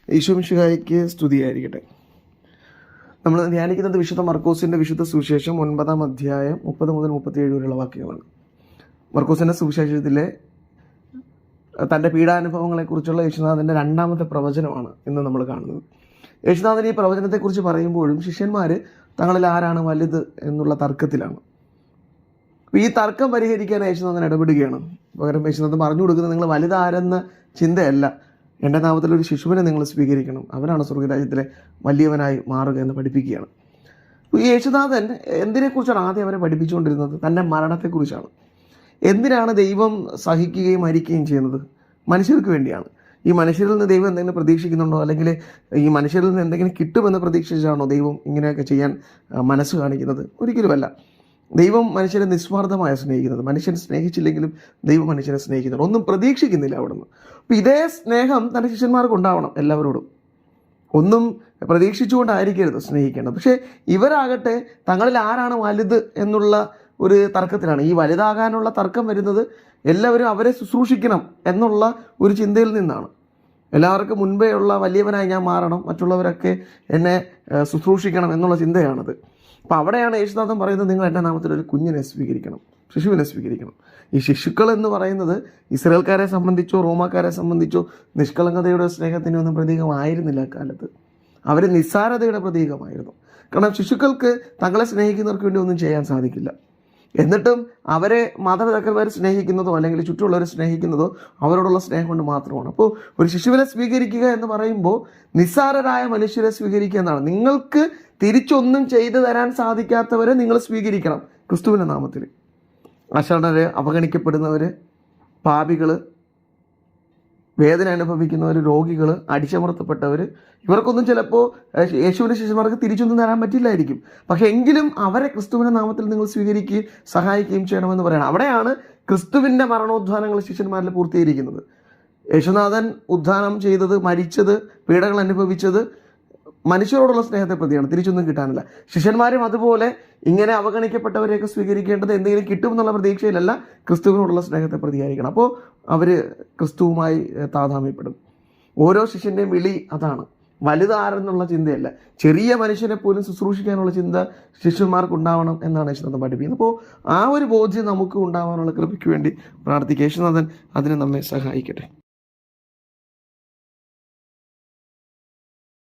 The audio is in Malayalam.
ഈശോമിശിഹായ്ക്ക് സ്തുതിയായിരിക്കട്ടെ. നമ്മൾ ധ്യാനിക്കുന്നത് വിശുദ്ധ മർക്കോസിൻ്റെ വിശുദ്ധ സുവിശേഷം 9-ാം അധ്യായം 30 മുതൽ 37 വരെയുള്ള വാക്യങ്ങളാണ്. മർക്കോസിൻ്റെ സുവിശേഷത്തിലെ തൻ്റെ പീഡാനുഭവങ്ങളെക്കുറിച്ചുള്ള യേശുനാഥൻ്റെ 2ാമത്തെ പ്രവചനമാണ് ഇന്ന് നമ്മൾ കാണുന്നത്. യേശുനാഥൻ ഈ പ്രവചനത്തെക്കുറിച്ച് പറയുമ്പോഴും ശിഷ്യന്മാർ തങ്ങളിൽ ആരാണ് വലുത് എന്നുള്ള തർക്കത്തിലാണ്. ഈ തർക്കം പരിഹരിക്കാൻ യേശുനാഥൻ ഇടപെടുകയാണ്. പകരം യേശുനാഥൻ പറഞ്ഞു കൊടുക്കുന്നത് നിങ്ങൾ വലുതാരെന്ന ചിന്തയല്ല, എൻ്റെ നാമത്തിൽ ഒരു ശിശുവിനെ നിങ്ങൾ സ്വീകരിക്കണം, അവനാണ് സ്വർഗ്ഗരാജ്യത്തിലെ വലിയവനായി മാറുക എന്ന് പഠിപ്പിക്കുകയാണ്. ഈ യേശുനാഥൻ എന്തിനെക്കുറിച്ചാണ് ആദ്യം അവരെ പഠിപ്പിച്ചുകൊണ്ടിരുന്നത്? തൻ്റെ മരണത്തെക്കുറിച്ചാണ്. എന്തിനാണ് ദൈവം സഹിക്കുകയും മരിക്കുകയും ചെയ്യുന്നത്? മനുഷ്യർക്ക് വേണ്ടിയാണ്. ഈ മനുഷ്യരിൽ നിന്ന് ദൈവം എന്തെങ്കിലും പ്രതീക്ഷിക്കുന്നുണ്ടോ, അല്ലെങ്കിൽ ഈ മനുഷ്യരിൽ നിന്ന് എന്തെങ്കിലും കിട്ടുമെന്ന് പ്രതീക്ഷിച്ചാണോ ദൈവം ഇങ്ങനെയൊക്കെ ചെയ്യാൻ മനസ്സ് കാണിക്കുന്നത്? ഒരിക്കലുമല്ല. ദൈവം മനുഷ്യനെ നിസ്വാർത്ഥമായി സ്നേഹിക്കുന്നത്. മനുഷ്യൻ സ്നേഹിച്ചില്ലെങ്കിലും ദൈവം മനുഷ്യനെ സ്നേഹിക്കുന്നുണ്ട്. ഒന്നും പ്രതീക്ഷിക്കുന്നില്ല അവിടുന്ന്. അപ്പോൾ ഇതേ സ്നേഹം തൻ്റെ ശിഷ്യന്മാർക്ക് ഉണ്ടാവണം എല്ലാവരോടും. ഒന്നും പ്രതീക്ഷിച്ചുകൊണ്ടായിരിക്കരുത് സ്നേഹിക്കേണ്ടത്. പക്ഷേ ഇവരാകട്ടെ തങ്ങളിൽ ആരാണ് വലുത് എന്നുള്ള ഒരു തർക്കത്തിലാണ്. ഈ വലുതാകാനുള്ള തർക്കം വരുന്നത് എല്ലാവരും അവരെ ശുശ്രൂഷിക്കണം എന്നുള്ള ഒരു ചിന്തയിൽ നിന്നാണ്. എല്ലാവർക്കും മുൻപേ ഉള്ള വലിയവനായി ഞാൻ മാറണം, മറ്റുള്ളവരൊക്കെ എന്നെ ശുശ്രൂഷിക്കണം എന്നുള്ള ചിന്തയാണത്. അപ്പോൾ അവിടെയാണ് യേശുനാഥൻ പറയുന്നത്, നിങ്ങൾ എൻ്റെ നാമത്തിൽ ഒരു കുഞ്ഞിനെ സ്വീകരിക്കണം, ശിശുവിനെ സ്വീകരിക്കണം. ഈ ശിശുക്കൾ എന്ന് പറയുന്നത് ഇസ്രായേൽക്കാരെ സംബന്ധിച്ചോ റോമാക്കാരെ സംബന്ധിച്ചോ നിഷ്കളങ്കതയുടെ സ്നേഹത്തിൻ്റെ ഒന്നും പ്രതീകമായിരുന്നില്ല അക്കാലത്ത്. അവർ നിസ്സാരതയുടെ പ്രതീകമായിരുന്നു. കാരണം ശിശുക്കൾക്ക് തങ്ങളെ സ്നേഹിക്കുന്നവർക്ക് വേണ്ടി ഒന്നും ചെയ്യാൻ സാധിക്കില്ല. എന്നിട്ടും അവരെ മാതാപിതാക്കന്മാർ സ്നേഹിക്കുന്നതോ അല്ലെങ്കിൽ ചുറ്റുമുള്ളവരെ സ്നേഹിക്കുന്നതോ അവരോടുള്ള സ്നേഹം കൊണ്ട് മാത്രമാണ്. അപ്പോൾ ഒരു ശിശുവിനെ സ്വീകരിക്കുക എന്ന് പറയുമ്പോൾ നിസ്സാരരായ മനുഷ്യരെ സ്വീകരിക്കുക എന്നാണ്. നിങ്ങൾക്ക് തിരിച്ചൊന്നും ചെയ്തു തരാൻ സാധിക്കാത്തവരെ നിങ്ങൾ സ്വീകരിക്കണം ക്രിസ്തുവിൻ്റെ നാമത്തിൽ. അശരണര്, അവഗണിക്കപ്പെടുന്നവർ, പാപികൾ, വേദന അനുഭവിക്കുന്നവർ, രോഗികൾ, അടിച്ചമർത്തപ്പെട്ടവർ, ഇവർക്കൊന്നും ചിലപ്പോൾ യേശുവിൻ്റെ ശിഷ്യന്മാർക്ക് തിരിച്ചൊന്നും തരാൻ പറ്റില്ലായിരിക്കും. പക്ഷേ എങ്കിലും അവരെ ക്രിസ്തുവിൻ്റെ നാമത്തിൽ നിങ്ങൾ സ്വീകരിക്കുകയും സഹായിക്കുകയും ചെയ്യണമെന്ന് പറയണം. അവിടെയാണ് ക്രിസ്തുവിൻ്റെ മരണോദ്ധാനങ്ങൾ ശിഷ്യന്മാരിൽ പൂർത്തീകരിക്കുന്നത്. യേശുനാഥൻ ഉദ്ധാനം ചെയ്തത്, മരിച്ചത്, പീഡകൾ അനുഭവിച്ചത് മനുഷ്യരോടുള്ള സ്നേഹത്തെ പ്രതിയാണ്, തിരിച്ചൊന്നും കിട്ടാനില്ല. ശിഷ്യന്മാരും അതുപോലെ ഇങ്ങനെ അവഗണിക്കപ്പെട്ടവരെയൊക്കെ സ്വീകരിക്കേണ്ടത് എന്തെങ്കിലും കിട്ടുമെന്നുള്ള പ്രതീക്ഷയിലല്ല, ക്രിസ്തുവിനോടുള്ള സ്നേഹത്തെ പ്രതിയായിരിക്കണം. അപ്പോൾ അവർ ക്രിസ്തുവുമായി താതാമ്യപ്പെടും. ഓരോ ശിഷ്യൻ്റെയും വിളി അതാണ്, വലുതാരെന്നുള്ള ചിന്തയല്ല, ചെറിയ മനുഷ്യനെ പോലും ശുശ്രൂഷിക്കാനുള്ള ചിന്ത ശിഷ്യന്മാർക്ക് ഉണ്ടാവണം എന്നാണ് യേശുനാഥൻ പഠിപ്പിക്കുന്നത്. അപ്പോൾ ആ ഒരു ബോധ്യം നമുക്ക് ഉണ്ടാവാനുള്ള കൃപയ്ക്ക് വേണ്ടി പ്രാർത്ഥിക്കുക. യേശുനാഥൻ അതിനെ നമ്മെ സഹായിക്കട്ടെ.